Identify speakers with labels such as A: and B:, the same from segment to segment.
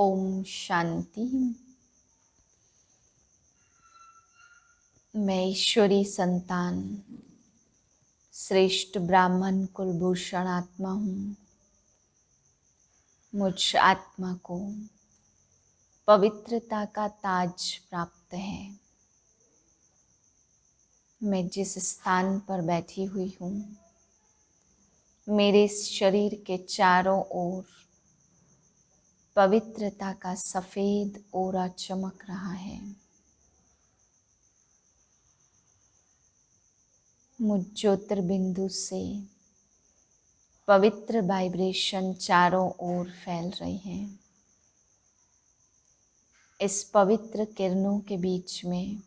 A: ओम शांति। मैं ईश्वरी संतान श्रेष्ठ ब्राह्मण कुलभूषण आत्मा हूँ। मुझ आत्मा को पवित्रता का ताज प्राप्त है। मैं जिस स्थान पर बैठी हुई हूँ, मेरे शरीर के चारों ओर पवित्रता का सफ़ेद ओरा चमक रहा है। मुझ ज्योतिर्बिंदु से पवित्र वाइब्रेशन चारों ओर फैल रही हैं। इस पवित्र किरणों के बीच में,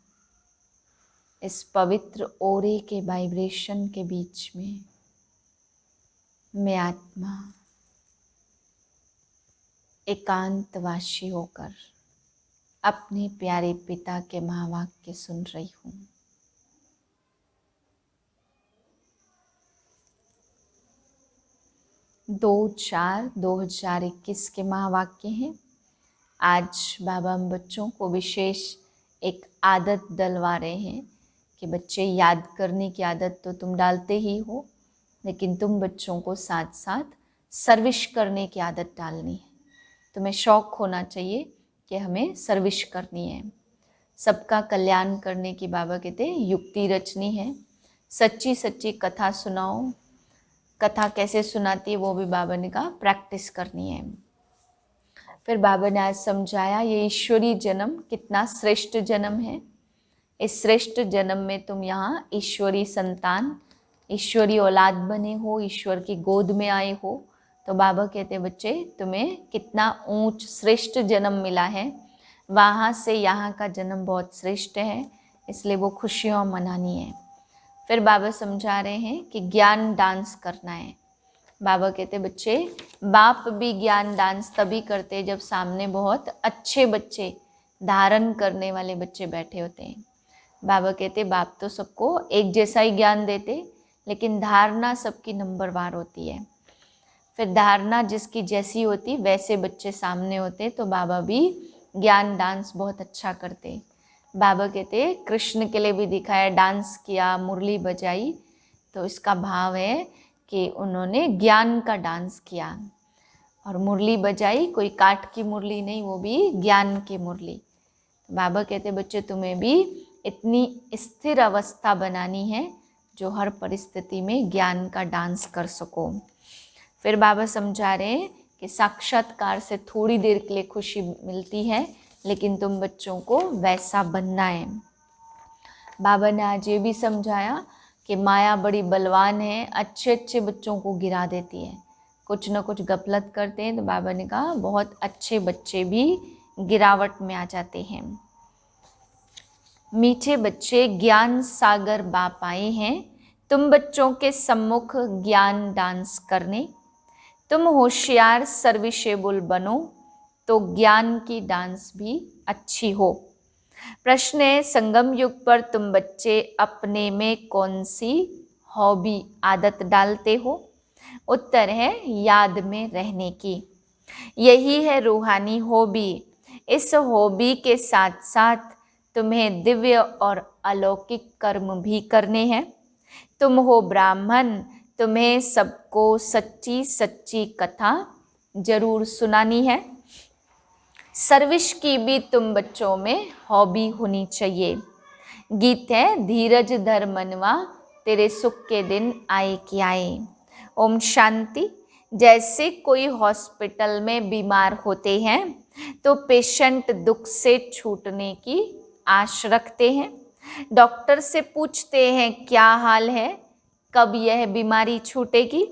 A: इस पवित्र ओरे के वाइब्रेशन के बीच में मैं आत्मा एकांतवासी होकर अपने प्यारे पिता के महावाक्य सुन रही हूँ। दो 4/2021 के महावाक्य हैं। आज बाबा हम बच्चों को विशेष एक आदत डलवा रहे हैं कि बच्चे याद करने की आदत तो तुम डालते ही हो, लेकिन तुम बच्चों को साथ साथ सर्विस करने की आदत डालनी है। तुम्हें शौक होना चाहिए कि हमें सर्विस करनी है। सबका कल्याण करने की बाबा कहते हैं युक्ति रचनी है। सच्ची सच्ची कथा सुनाओ। कथा कैसे सुनाती है वो भी बाबा ने कहा प्रैक्टिस करनी है। फिर बाबा ने आज समझाया ये ईश्वरी जन्म कितना श्रेष्ठ जन्म है। इस श्रेष्ठ जन्म में तुम यहाँ ईश्वरी संतान, ईश्वरी औलाद बने हो, ईश्वर की गोद में आए हो। तो बाबा कहते बच्चे तुम्हें कितना ऊंच श्रेष्ठ जन्म मिला है। वहाँ से यहाँ का जन्म बहुत श्रेष्ठ है, इसलिए वो खुशियाँ मनानी है। फिर बाबा समझा रहे हैं कि ज्ञान डांस करना है। बाबा कहते बच्चे बाप भी ज्ञान डांस तभी करते जब सामने बहुत अच्छे बच्चे, धारण करने वाले बच्चे बैठे होते हैं। बाबा कहते बाप तो सबको एक जैसा ही ज्ञान देते, लेकिन धारणा सबकी नंबरवार होती है। फिर धारणा जिसकी जैसी होती वैसे बच्चे सामने होते, तो बाबा भी ज्ञान डांस बहुत अच्छा करते। बाबा कहते कृष्ण के लिए भी दिखाया, डांस किया, मुरली बजाई, तो इसका भाव है कि उन्होंने ज्ञान का डांस किया। और मुरली बजाई कोई काठ की मुरली नहीं, वो भी ज्ञान की मुरली। बाबा कहते बच्चे तुम्हें भी इतनी स्थिर अवस्था बनानी है जो हर परिस्थिति में ज्ञान का डांस कर सको। फिर बाबा समझा रहे हैं कि साक्षात्कार से थोड़ी देर के लिए खुशी मिलती है, लेकिन तुम बच्चों को वैसा बनना है। बाबा ने आज ये भी समझाया कि माया बड़ी बलवान है, अच्छे अच्छे बच्चों को गिरा देती है। कुछ न कुछ गफलत करते हैं तो बाबा ने कहा बहुत अच्छे बच्चे भी गिरावट में आ जाते हैं। मीठे बच्चे ज्ञान सागर बाप आए हैं तुम बच्चों के सम्मुख ज्ञान डांस करने। तुम होशियार सर्विसेबल बनो तो ज्ञान की डांस भी अच्छी हो। प्रश्न है संगम युग पर तुम बच्चे अपने में कौन सी हॉबी आदत डालते हो? उत्तर है याद में रहने की। यही है रूहानी हॉबी। इस हॉबी के साथ साथ तुम्हें दिव्य और अलौकिक कर्म भी करने हैं। तुम हो ब्राह्मण, तुम्हें सबको सच्ची सच्ची कथा जरूर सुनानी है। सर्विस की भी तुम बच्चों में हॉबी होनी चाहिए। गीत है धीरज धर मनवा तेरे सुख के दिन आए कि आए। ओम शांति। जैसे कोई हॉस्पिटल में बीमार होते हैं तो पेशेंट दुख से छूटने की आश रखते हैं। डॉक्टर से पूछते हैं क्या हाल है, कब यह बीमारी छूटेगी।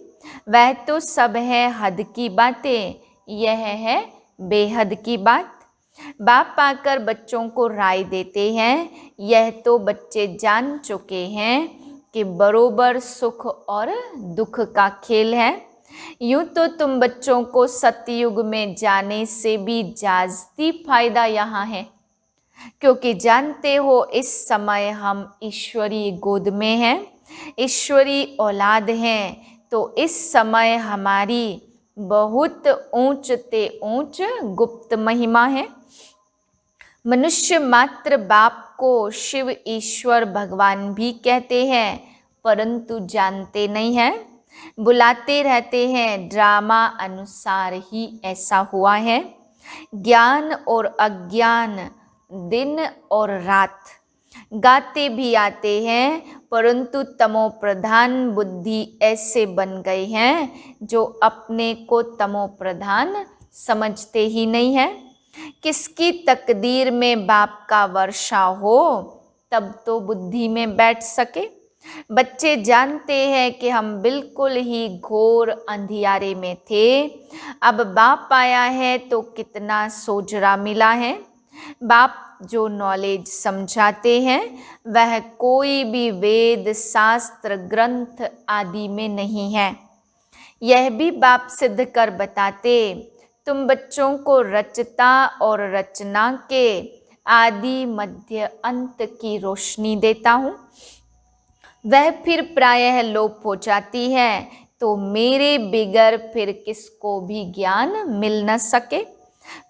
A: वह तो सब है हद की बातें, यह है बेहद की बात। बाप आकर बच्चों को राय देते हैं, यह तो बच्चे जान चुके हैं कि बरोबर सुख और दुख का खेल है। यूं तो तुम बच्चों को सतयुग में जाने से भी जास्ती फायदा यहाँ है, क्योंकि जानते हो इस समय हम ईश्वरी गोद में हैं, ईश्वरी औलाद हैं। तो इस समय हमारी बहुत ऊंच ते ऊंच गुप्त महिमा है। मनुष्य मात्र बाप को शिव ईश्वर भगवान भी कहते हैं, परंतु जानते नहीं हैं। बुलाते रहते हैं, ड्रामा अनुसार ही ऐसा हुआ है। ज्ञान और अज्ञान, दिन और रात, गाते भी आते हैं, परंतु तमो प्रधान बुद्धि ऐसे बन गए हैं जो अपने को तमो प्रधान समझते ही नहीं है। किसकी तकदीर में बाप का वर्षा हो तब तो बुद्धि में बैठ सके। बच्चे जानते हैं कि हम बिल्कुल ही घोर अंधियारे में थे, अब बाप आया है तो कितना सोजरा मिला है। बाप जो नॉलेज समझाते हैं वह कोई भी वेद शास्त्र ग्रंथ आदि में नहीं है। यह भी बाप सिद्ध कर बताते, तुम बच्चों को रचता और रचना के आदि मध्य अंत की रोशनी देता हूँ। वह फिर प्रायः लोप हो जाती है, तो मेरे बिगर फिर किसको भी ज्ञान मिल न सके।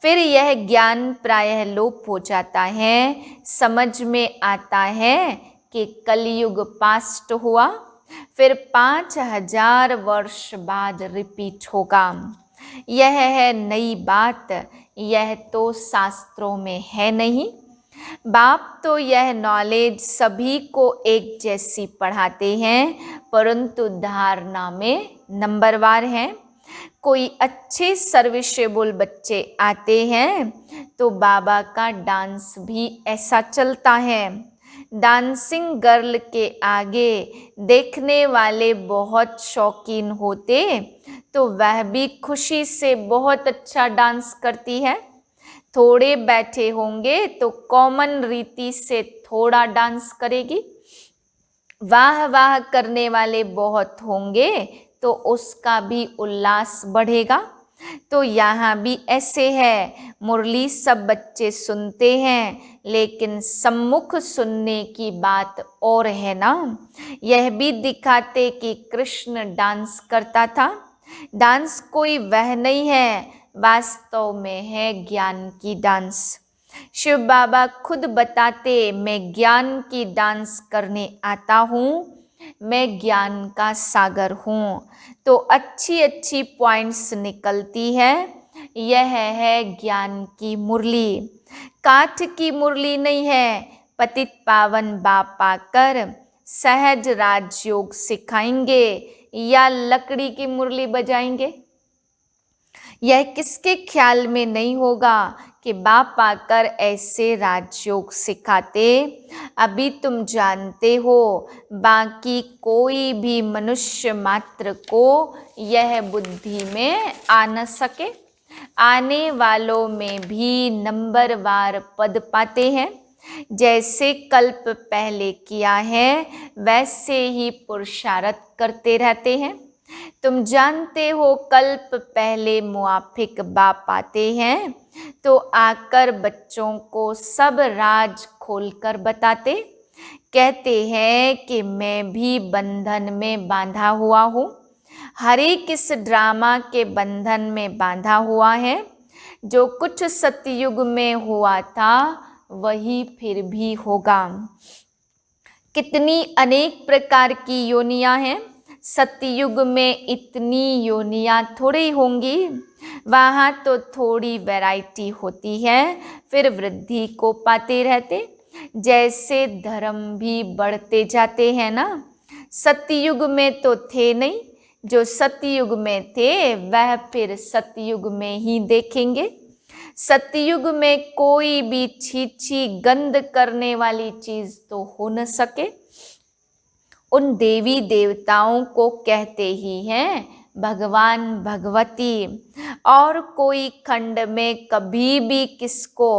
A: फिर यह ज्ञान प्रायः लोप हो जाता है। समझ में आता है कि कलयुग पास्ट हुआ, फिर 5000 वर्ष बाद रिपीट होगा। यह है नई बात, यह तो शास्त्रों में है नहीं। बाप तो यह नॉलेज सभी को एक जैसी पढ़ाते हैं, परंतु धारणा में नंबरवार हैं। कोई अच्छे सर्विसेबल बच्चे आते हैं तो बाबा का डांस भी ऐसा चलता है। डांसिंग गर्ल के आगे देखने वाले बहुत शौकीन होते तो वह भी खुशी से बहुत अच्छा डांस करती है। थोड़े बैठे होंगे तो कॉमन रीति से थोड़ा डांस करेगी। वाह वाह करने वाले बहुत होंगे तो उसका भी उल्लास बढ़ेगा। तो यहाँ भी ऐसे है, मुरली सब बच्चे सुनते हैं, लेकिन सम्मुख सुनने की बात और है ना। यह भी दिखाते कि कृष्ण डांस करता था। डांस कोई वह नहीं है, वास्तव में है ज्ञान की डांस। शिव बाबा खुद बताते, मैं ज्ञान की डांस करने आता हूँ, मैं ज्ञान का सागर हूँ। तो अच्छी अच्छी पॉइंट्स निकलती है। यह है ज्ञान की मुरली, काठ की मुरली नहीं है। पतित पावन बाप आकर सहज राजयोग सिखाएंगे या लकड़ी की मुरली बजाएंगे। यह किसके ख्याल में नहीं होगा कि बाप आकर ऐसे राजयोग सिखाते। अभी तुम जानते हो, बाकी कोई भी मनुष्य मात्र को यह बुद्धि में आ न सके। आने वालों में भी नंबरवार पद पाते हैं। जैसे कल्प पहले किया है वैसे ही पुरुषार्थ करते रहते हैं। तुम जानते हो, कल्प पहले मुआफिक बाप आते हैं तो आकर बच्चों को सब राज खोलकर बताते। कहते हैं कि मैं भी बंधन में बांधा हुआ हूँ। हर एक इस ड्रामा के बंधन में बांधा हुआ है। जो कुछ सतयुग में हुआ था वही फिर भी होगा। कितनी अनेक प्रकार की योनियां हैं। सतयुग में इतनी योनियां थोड़ी होंगी, वहाँ तो थोड़ी वैरायटी होती है, फिर वृद्धि को पाते रहते। जैसे धर्म भी बढ़ते जाते हैं ना। सतयुग में तो थे नहीं, जो सतयुग में थे वह फिर सतयुग में ही देखेंगे। सतयुग में कोई भी छीछी गंद करने वाली चीज तो हो न सके। उन देवी देवताओं को कहते ही हैं भगवान भगवती, और कोई खंड में कभी भी किसको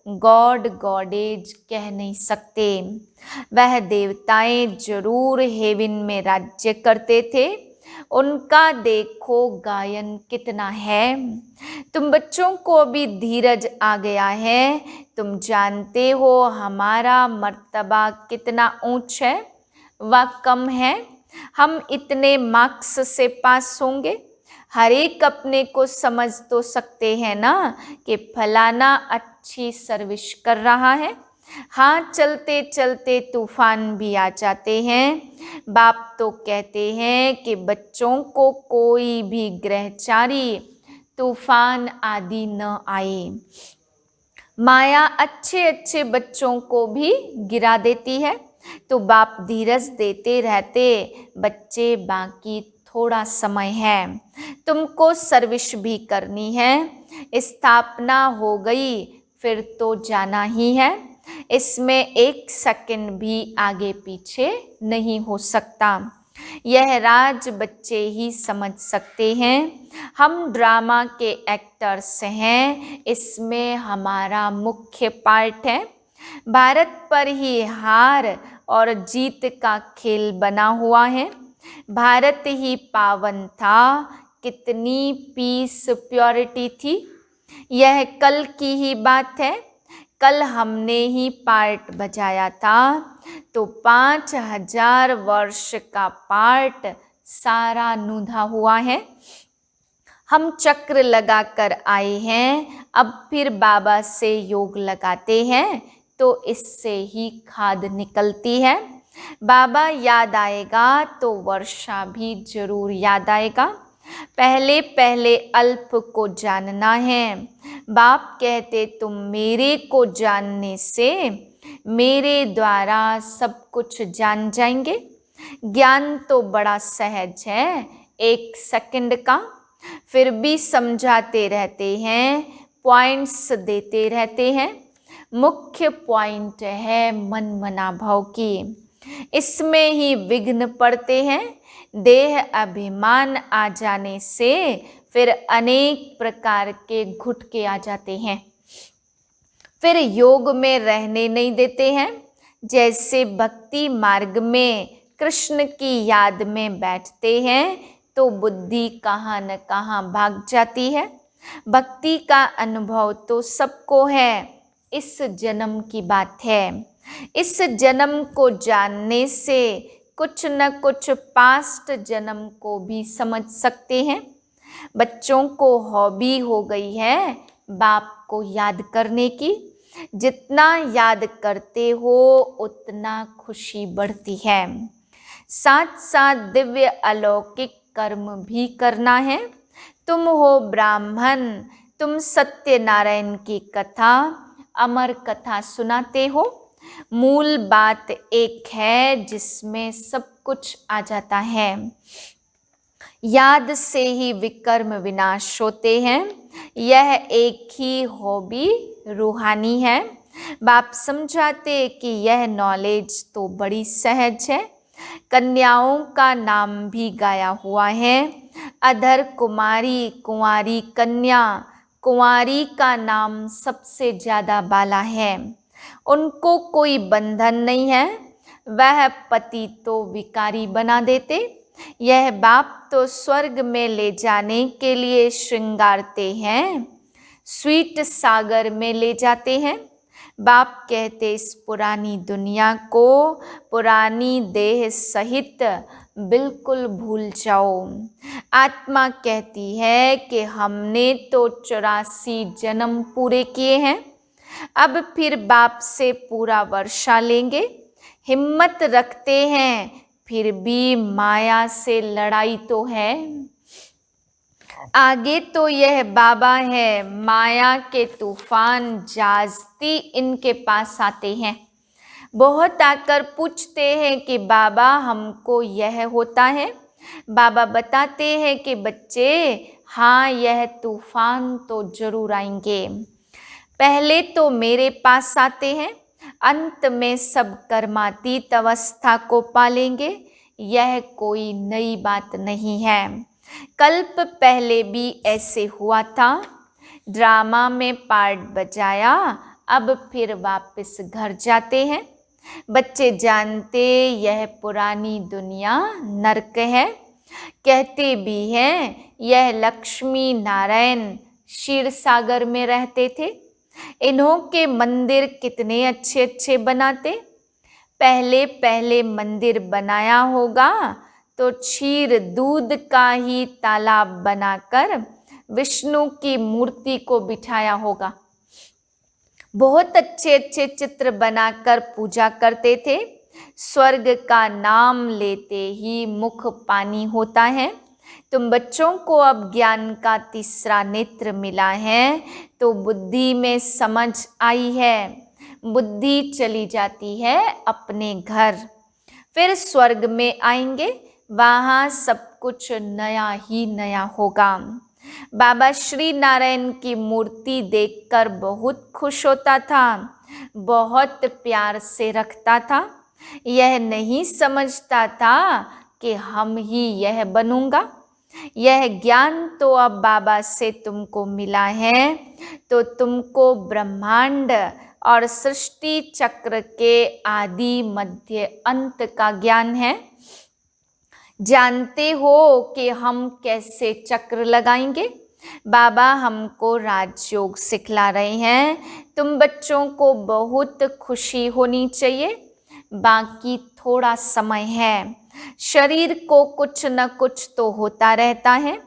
A: गॉड गॉडेज कह नहीं सकते। वह देवताएं जरूर हेवन में राज्य करते थे। उनका देखो गायन कितना है। तुम बच्चों को भी धीरज आ गया है। तुम जानते हो हमारा मर्तबा कितना ऊंच है व कम है। हम इतने मार्क्स से पास होंगे। हर एक अपने को समझ तो सकते हैं ना कि फलाना अच्छी सर्विस कर रहा है। हाँ, चलते चलते तूफान भी आ जाते हैं। बाप तो कहते हैं कि बच्चों को कोई भी ग्रहचारी तूफान आदि न आए। माया अच्छे अच्छे बच्चों को भी गिरा देती है, तो बाप धीरज देते रहते, बच्चे बाकी थोड़ा समय है, तुमको सर्विस भी करनी है, स्थापना हो गई फिर तो जाना ही है, इसमें एक सेकंड भी आगे पीछे नहीं हो सकता। यह राज बच्चे ही समझ सकते हैं। हम ड्रामा के एक्टर्स हैं, इसमें हमारा मुख्य पार्ट है। भारत पर ही हार और जीत का खेल बना हुआ है। भारत ही पावन था, कितनी पीस प्योरिटी थी। यह कल की ही बात है। कल हमने ही पार्ट बजाया था, तो 5000 वर्ष का पार्ट सारा नुधा हुआ है। हम चक्र लगाकर आए हैं, अब फिर बाबा से योग लगाते हैं, तो इससे ही खाद निकलती है। बाबा याद आएगा तो वर्षा भी जरूर याद आएगा। पहले पहले अल्प को जानना है। बाप कहते तुम मेरे को जानने से मेरे द्वारा सब कुछ जान जाएंगे। ज्ञान तो बड़ा सहज है, 1 सेकंड का, फिर भी समझाते रहते हैं, पॉइंट्स देते रहते हैं। मुख्य पॉइंट है मन मना भाव की, इसमें ही विघ्न पड़ते हैं। देह अभिमान आ जाने से फिर अनेक प्रकार के घुटके आ जाते हैं, फिर योग में रहने नहीं देते हैं। जैसे भक्ति मार्ग में कृष्ण की याद में बैठते हैं तो बुद्धि कहाँ न कहाँ भाग जाती है। भक्ति का अनुभव तो सबको है, इस जन्म की बात है। इस जन्म को जानने से कुछ न कुछ पास्ट जन्म को भी समझ सकते हैं। बच्चों को हॉबी हो गई है बाप को याद करने की। जितना याद करते हो उतना खुशी बढ़ती है। साथ साथ दिव्य अलौकिक कर्म भी करना है। तुम हो ब्राह्मण, तुम सत्यनारायण की कथा, अमर कथा सुनाते हो। मूल बात एक है जिसमें सब कुछ आ जाता है। याद से ही विकर्म विनाश होते हैं। यह एक ही हॉबी रूहानी है। बाप समझाते कि यह नॉलेज तो बड़ी सहज है। कन्याओं का नाम भी गाया हुआ है। अधर कुमारी, कुंवारी कन्या, कुंवारी का नाम सबसे ज़्यादा बाला है। उनको कोई बंधन नहीं है, वह पति तो विकारी बना देते। यह बाप तो स्वर्ग में ले जाने के लिए श्रृंगारते हैं, स्वीट सागर में ले जाते हैं। बाप कहते इस पुरानी दुनिया को पुरानी देह सहित बिल्कुल भूल जाओ। आत्मा कहती है कि हमने तो 84 जन्म पूरे किए हैं, अब फिर बाप से पूरा वर्षा लेंगे। हिम्मत रखते हैं, फिर भी माया से लड़ाई तो है। आगे तो यह बाबा है, माया के तूफान जाजती इनके पास आते हैं। बहुत आकर पूछते हैं कि बाबा हमको यह होता है। बाबा बताते हैं कि बच्चे हाँ, यह तूफान तो जरूर आएंगे। पहले तो मेरे पास आते हैं, अंत में सब कर्मातीत अवस्था को पालेंगे। यह कोई नई बात नहीं है, कल्प पहले भी ऐसे हुआ था। ड्रामा में पार्ट बजाया, अब फिर वापस घर जाते हैं। बच्चे जानते यह पुरानी दुनिया नरक है। कहते भी हैं यह लक्ष्मी नारायण क्षीर सागर में रहते थे। इन्हों के मंदिर कितने अच्छे अच्छे बनाते। पहले पहले मंदिर बनाया होगा तो क्षीर दूध का ही तालाब बनाकर विष्णु की मूर्ति को बिठाया होगा। बहुत अच्छे अच्छे चित्र बनाकर पूजा करते थे। स्वर्ग का नाम लेते ही मुख पानी होता है। तुम बच्चों को अब ज्ञान का तीसरा नेत्र मिला है, तो बुद्धि में समझ आई है। बुद्धि चली जाती है अपने घर, फिर स्वर्ग में आएंगे, वहाँ सब कुछ नया ही नया होगा। बाबा श्री नारायण की मूर्ति देखकर बहुत खुश होता था, बहुत प्यार से रखता था। यह नहीं समझता था कि हम ही यह बनूंगा। यह ज्ञान तो अब बाबा से तुमको मिला है, तो तुमको ब्रह्मांड और सृष्टि चक्र के आदि मध्य अंत का ज्ञान है। जानते हो कि हम कैसे चक्र लगाएंगे। बाबा हमको राजयोग सिखला रहे हैं। तुम बच्चों को बहुत खुशी होनी चाहिए। बाकी थोड़ा समय है। शरीर को कुछ न कुछ तो होता रहता है।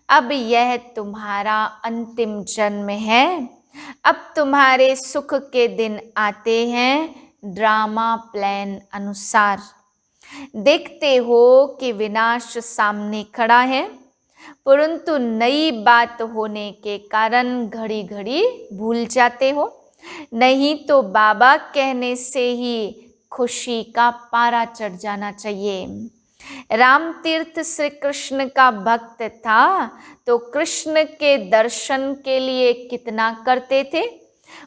A: अब यह तुम्हारा अंतिम जन्म है। अब तुम्हारे सुख के दिन आते हैं ड्रामा प्लान अनुसार। देखते हो कि विनाश सामने खड़ा है, परंतु नई बात होने के कारण घड़ी घड़ी भूल जाते हो। नहीं तो बाबा कहने से ही खुशी का पारा चढ़ जाना चाहिए। राम तीर्थ श्री कृष्ण का भक्त था, तो कृष्ण के दर्शन के लिए कितना करते थे।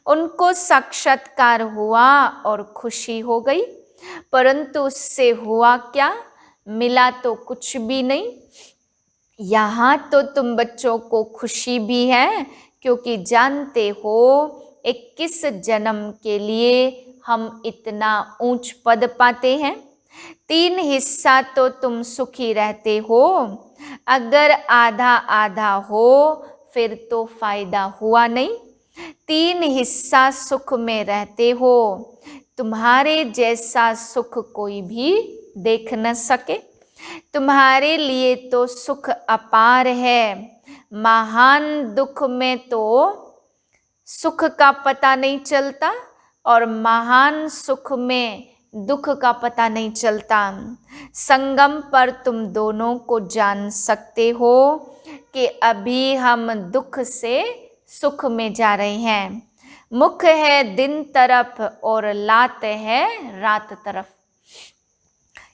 A: उनको साक्षात्कार हुआ और खुशी हो गई, परंतु उससे हुआ क्या? मिला तो कुछ भी नहीं। यहाँ तो तुम बच्चों को खुशी भी है, क्योंकि जानते हो 21 जन्म के लिए हम इतना ऊंच पद पाते हैं। 3 हिस्सा तो तुम सुखी रहते हो। अगर आधा आधा हो फिर तो फायदा हुआ नहीं। 3 हिस्सा सुख में रहते हो। तुम्हारे जैसा सुख कोई भी देख न सके। तुम्हारे लिए तो सुख अपार है। महान दुख में तो सुख का पता नहीं चलता और महान सुख में दुख का पता नहीं चलता। संगम पर तुम दोनों को जान सकते हो कि अभी हम दुख से सुख में जा रहे हैं। मुख है दिन तरफ और लात है रात तरफ।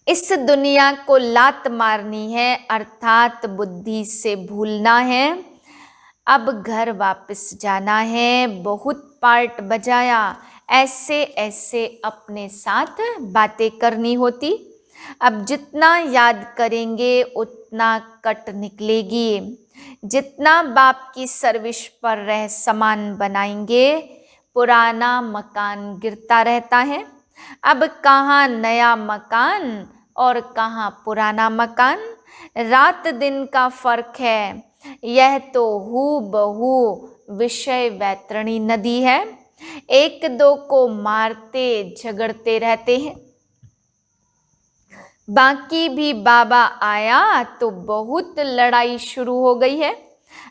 A: इस दुनिया को लात मारनी है, अर्थात बुद्धि से भूलना है। अब घर वापस जाना है। बहुत पार्ट बजाया, ऐसे ऐसे अपने साथ बातें करनी होती। अब जितना याद करेंगे उतना कट निकलेगी। जितना बाप की सर्विस पर रह सामान बनाएंगे, पुराना मकान गिरता रहता है। अब कहाँ नया मकान और कहाँ पुराना मकान, रात दिन का फर्क है। यह तो हूबहू विषय वैतरणी नदी है। एक दो को मारते झगड़ते रहते हैं। बाकी भी बाबा आया तो बहुत लड़ाई शुरू हो गई है।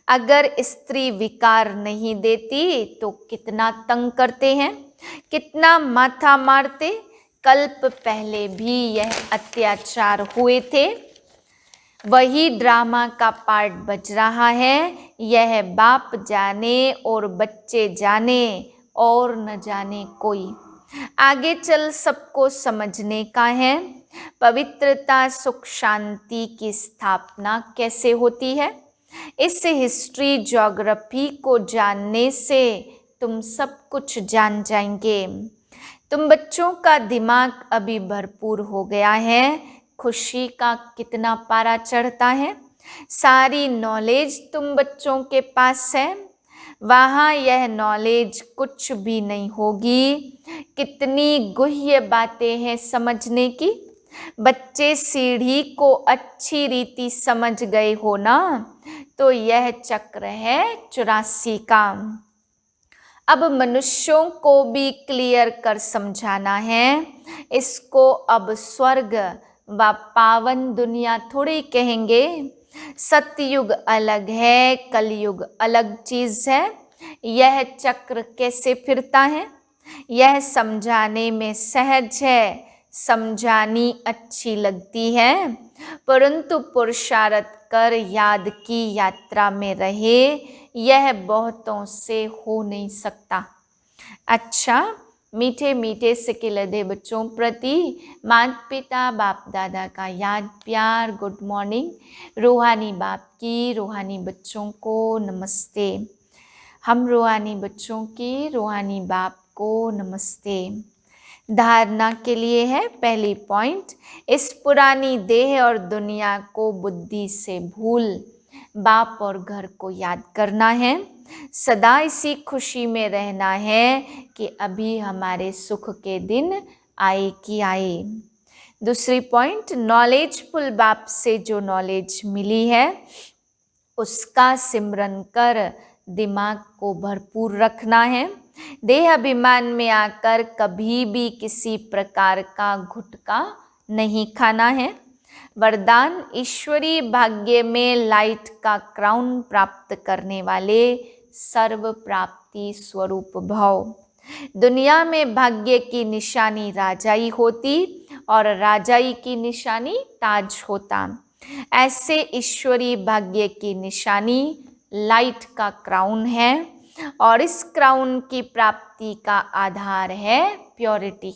A: अगर स्त्री विकार नहीं देती तो कितना तंग करते हैं, कितना माथा मारते। कल्प पहले भी यह अत्याचार हुए थे। वही ड्रामा का पार्ट बज रहा है। यह बाप जाने और बच्चे जाने और न जाने कोई। आगे चल सबको समझने का है। पवित्रता सुख शांति की स्थापना कैसे होती है, इस हिस्ट्री ज्योग्राफी को जानने से तुम सब कुछ जान जाएंगे। तुम बच्चों का दिमाग अभी भरपूर हो गया है। खुशी का कितना पारा चढ़ता है। सारी नॉलेज तुम बच्चों के पास है। वहाँ यह नॉलेज कुछ भी नहीं होगी। कितनी गुह्य बातें हैं समझने की। बच्चे सीढ़ी को अच्छी रीति समझ गए हो ना, तो यह चक्र है 84 का। अब मनुष्यों को भी क्लियर कर समझाना है। इसको अब स्वर्ग पावन दुनिया थोड़ी कहेंगे। सतयुग अलग है, कलयुग अलग चीज है। यह चक्र कैसे फिरता है यह समझाने में सहज है, समझानी अच्छी लगती है, परंतु पुरुषार्थ कर याद की यात्रा में रहे यह बहुतों से हो नहीं सकता। अच्छा, मीठे मीठे सिकिलधे बच्चों प्रति माता पिता बाप दादा का याद प्यार गुड मॉर्निंग। रूहानी बाप की रूहानी बच्चों को नमस्ते। हम रूहानी बच्चों की रूहानी बाप को नमस्ते। धारणा के लिए है पहली पॉइंट, इस पुरानी देह और दुनिया को बुद्धि से भूल बाप और घर को याद करना है। सदा इसी खुशी में रहना है कि अभी हमारे सुख के दिन आए कि आए। दूसरी पॉइंट, नॉलेजफुल बाप से जो नॉलेज मिली है उसका सिमरन कर दिमाग को भरपूर रखना है। देह अभिमान में आकर कभी भी किसी प्रकार का गुटखा नहीं खाना है। वरदान, ईश्वरीय भाग्य में लाइट का क्राउन प्राप्त करने वाले सर्व प्राप्ति स्वरूप भव। दुनिया में भाग्य की निशानी राजाई होती और राजाई की निशानी ताज होता। ऐसे ईश्वरीय भाग्य की निशानी लाइट का क्राउन है और इस क्राउन की प्राप्ति का आधार है प्योरिटी।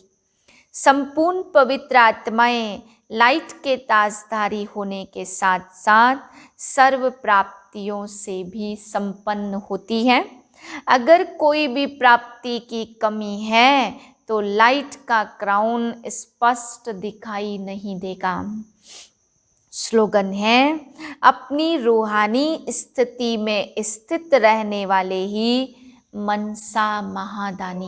A: संपूर्ण पवित्र आत्माएं लाइट के ताजधारी होने के साथ साथ सर्व प्राप्तियों से भी संपन्न होती है। अगर कोई भी प्राप्ति की कमी है तो लाइट का क्राउन स्पष्ट दिखाई नहीं देगा। स्लोगन है, अपनी रूहानी स्थिति में स्थित रहने वाले ही मनसा महादानी।